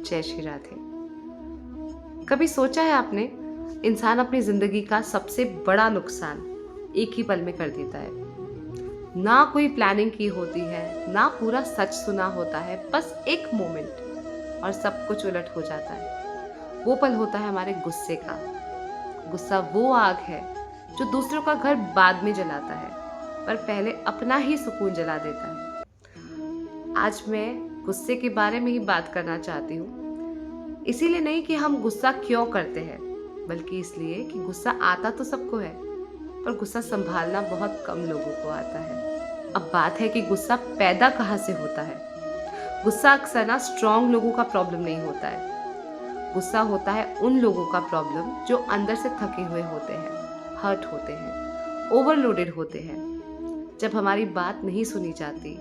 जय श्री राधे। कभी सोचा है आपने, इंसान अपनी जिंदगी का सबसे बड़ा नुकसान एक ही पल में कर देता है। ना कोई प्लानिंग की होती है, ना पूरा सच सुना होता है, बस एक मोमेंट और सब कुछ उलट हो जाता है। वो पल होता है हमारे गुस्से का। गुस्सा वो आग है जो दूसरों का घर बाद में जलाता है, पर पहले अपना ही सुकून जला देता है। आज मैं गुस्से के बारे में ही बात करना चाहती हूँ। इसीलिए नहीं कि हम गुस्सा क्यों करते हैं, बल्कि इसलिए कि गुस्सा आता तो सबको है, पर गुस्सा संभालना बहुत कम लोगों को आता है। अब बात है कि गुस्सा पैदा कहाँ से होता है। गुस्सा अक्सर ना स्ट्रांग लोगों का प्रॉब्लम नहीं होता है। गुस्सा होता है उन लोगों का प्रॉब्लम जो अंदर से थके हुए होते हैं, हर्ट होते हैं, ओवरलोडेड होते हैं। जब हमारी बात नहीं सुनी जाती,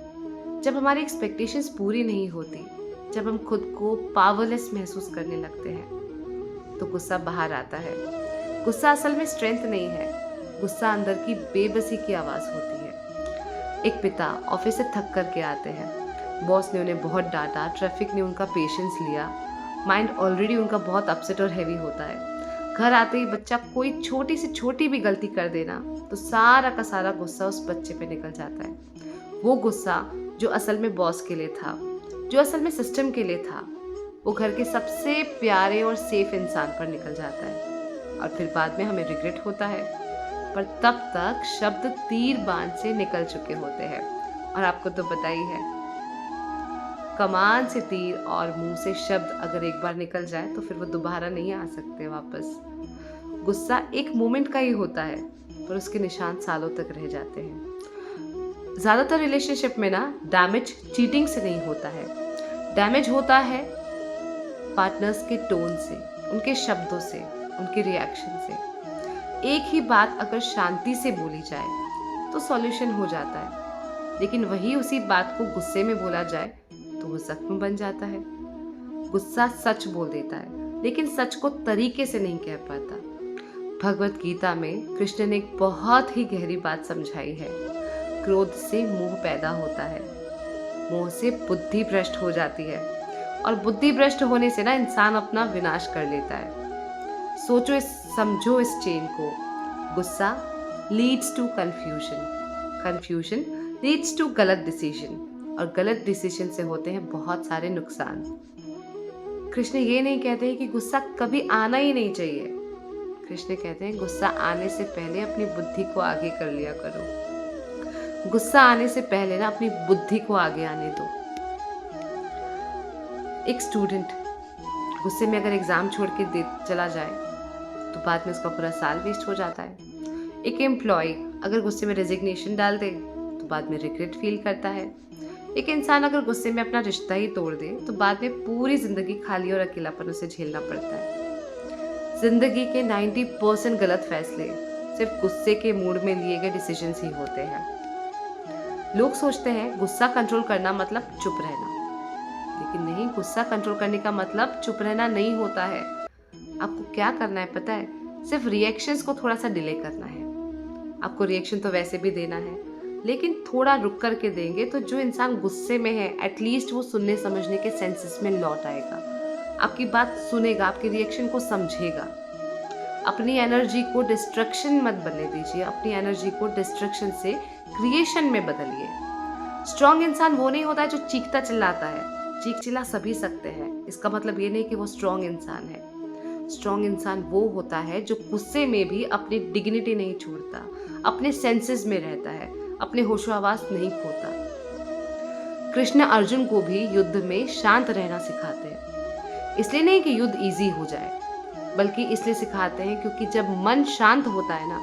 जब हमारी एक्सपेक्टेशंस पूरी नहीं होती, जब हम खुद को पावरलेस महसूस करने लगते हैं, तो गुस्सा बाहर आता है। गुस्सा असल में स्ट्रेंथ नहीं है, गुस्सा अंदर की बेबसी की आवाज़ होती है। एक पिता ऑफिस से थक करके आते हैं। बॉस ने उन्हें बहुत डांटा, ट्रैफिक ने उनका पेशेंस लिया, माइंड ऑलरेडी उनका बहुत अपसेट और हैवी होता है। घर आते ही बच्चा कोई छोटी से छोटी भी गलती कर देना, तो सारा का सारा गुस्सा उस बच्चे पे निकल जाता है। वो गुस्सा जो असल में बॉस के लिए था, जो असल में सिस्टम के लिए था, वो घर के सबसे प्यारे और सेफ इंसान पर निकल जाता है। और फिर बाद में हमें रिग्रेट होता है, पर तब तक शब्द तीर बाण से निकल चुके होते हैं। और आपको तो पता ही है, कमान से तीर और मुंह से शब्द अगर एक बार निकल जाए तो फिर वो दोबारा नहीं आ सकते वापस। गुस्सा एक मोमेंट का ही होता है, पर उसके निशान सालों तक रह जाते हैं। ज्यादातर रिलेशनशिप में ना डैमेज चीटिंग से नहीं होता है, डैमेज होता है पार्टनर्स के टोन से, उनके शब्दों से, उनके रिएक्शन से। एक ही बात अगर शांति से बोली जाए तो सॉल्यूशन हो जाता है, लेकिन वही उसी बात को गुस्से में बोला जाए तो वो जख्म बन जाता है। गुस्सा सच बोल देता है, लेकिन सच को तरीके से नहीं कह पाता। भगवत गीता में कृष्ण ने एक बहुत ही गहरी बात समझाई है। क्रोध से मोह पैदा होता है, मोह से बुद्धि भ्रष्ट हो जाती है, और बुद्धि भ्रष्ट होने से ना इंसान अपना विनाश कर लेता है। सोचो, समझो इस चेन को। गुस्सा leads to confusion, confusion leads to गलत डिसीजन, और गलत डिसीजन से होते हैं बहुत सारे नुकसान। कृष्ण ये नहीं कहते हैं कि गुस्सा कभी आना ही नहीं चाहिए। कृष्ण कहते हैं गुस्सा आने से पहले अपनी बुद्धि को आगे कर लिया करो। गुस्सा आने से पहले ना अपनी बुद्धि को आगे आने दो। एक स्टूडेंट गुस्से में अगर एग्जाम छोड़ के दे चला जाए तो बाद में उसका पूरा साल वेस्ट हो जाता है। एक एम्प्लॉय अगर गुस्से में रेजिग्नेशन डाल दे तो बाद में रिग्रेट फील करता है। एक इंसान अगर गुस्से में अपना रिश्ता ही तोड़ दे तो बाद में पूरी जिंदगी खाली और अकेलापन उसे झेलना पड़ता है। जिंदगी के 90% गलत फैसले सिर्फ गुस्से के मूड में लिए गए डिसीजंस ही होते हैं। लोग सोचते हैं गुस्सा कंट्रोल करना मतलब चुप रहना, लेकिन नहीं, गुस्सा कंट्रोल करने का मतलब चुप रहना नहीं होता है। आपको क्या करना है पता है? सिर्फ रिएक्शंस को थोड़ा सा डिले करना है। आपको रिएक्शन तो वैसे भी देना है, लेकिन थोड़ा रुक करके देंगे तो जो इंसान गुस्से में है एटलीस्ट वो सुनने समझने के सेंसेस में लौट आएगा, आपकी बात सुनेगा, आपके रिएक्शन को समझेगा। अपनी एनर्जी को डिस्ट्रक्शन मत बनने दीजिए, अपनी एनर्जी को डिस्ट्रक्शन से क्रिएशन में बदलिए। स्ट्रॉन्ग इंसान वो नहीं होता है जो चीखता चिल्लाता है। चीख चिल्ला सभी सकते हैं, इसका मतलब ये नहीं कि वो स्ट्रॉन्ग इंसान है। स्ट्रॉन्ग इंसान वो होता है जो गुस्से में भी अपनी डिग्निटी नहीं छोड़ता, अपने सेंसेस में रहता है, अपने होशो हवास नहीं खोता। कृष्ण अर्जुन को भी युद्ध में शांत रहना सिखाते हैं, इसलिए नहीं कि युद्ध इजी हो जाए, बल्कि इसलिए सिखाते हैं क्योंकि जब मन शांत होता है ना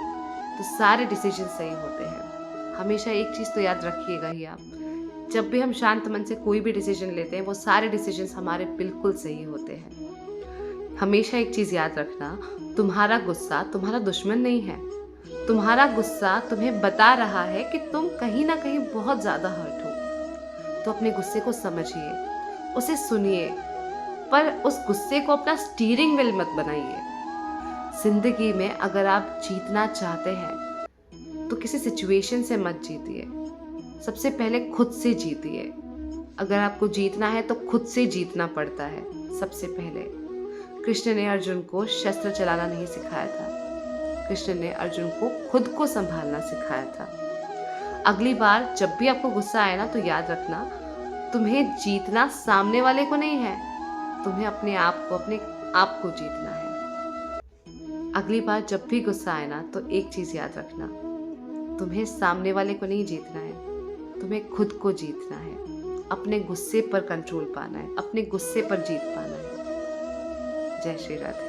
तो सारे डिसीजन सही होते हैं। हमेशा एक चीज़ तो याद रखिएगा ही आप, जब भी हम शांत मन से कोई भी डिसीजन लेते हैं वो सारे डिसीजंस हमारे बिल्कुल सही होते हैं। हमेशा एक चीज़ याद रखना, तुम्हारा गुस्सा तुम्हारा दुश्मन नहीं है। तुम्हारा गुस्सा तुम्हें बता रहा है कि तुम कहीं ना कहीं बहुत ज़्यादा हर्ट हो। तो अपने गुस्से को समझिए, उसे सुनिए, पर उस गुस्से को अपना स्टीयरिंग व्हील मत बनाइए। जिंदगी में अगर आप जीतना चाहते हैं तो किसी सिचुएशन से मत जीतिए, सबसे पहले खुद से जीतिए। अगर आपको जीतना है तो खुद से जीतना पड़ता है सबसे पहले। कृष्ण ने अर्जुन को शस्त्र चलाना नहीं सिखाया था, कृष्ण ने अर्जुन को खुद को संभालना सिखाया था। अगली बार जब भी आपको गुस्सा आए ना तो याद रखना, तुम्हें जीतना सामने वाले को नहीं है, तुम्हें अपने आप को जीतना है। अगली बार जब भी गुस्सा आए ना तो एक चीज याद रखना, तुम्हें सामने वाले को नहीं जीतना है, तुम्हें खुद को जीतना है। अपने गुस्से पर कंट्रोल पाना है, अपने गुस्से पर जीत पाना है। जय श्री राधे।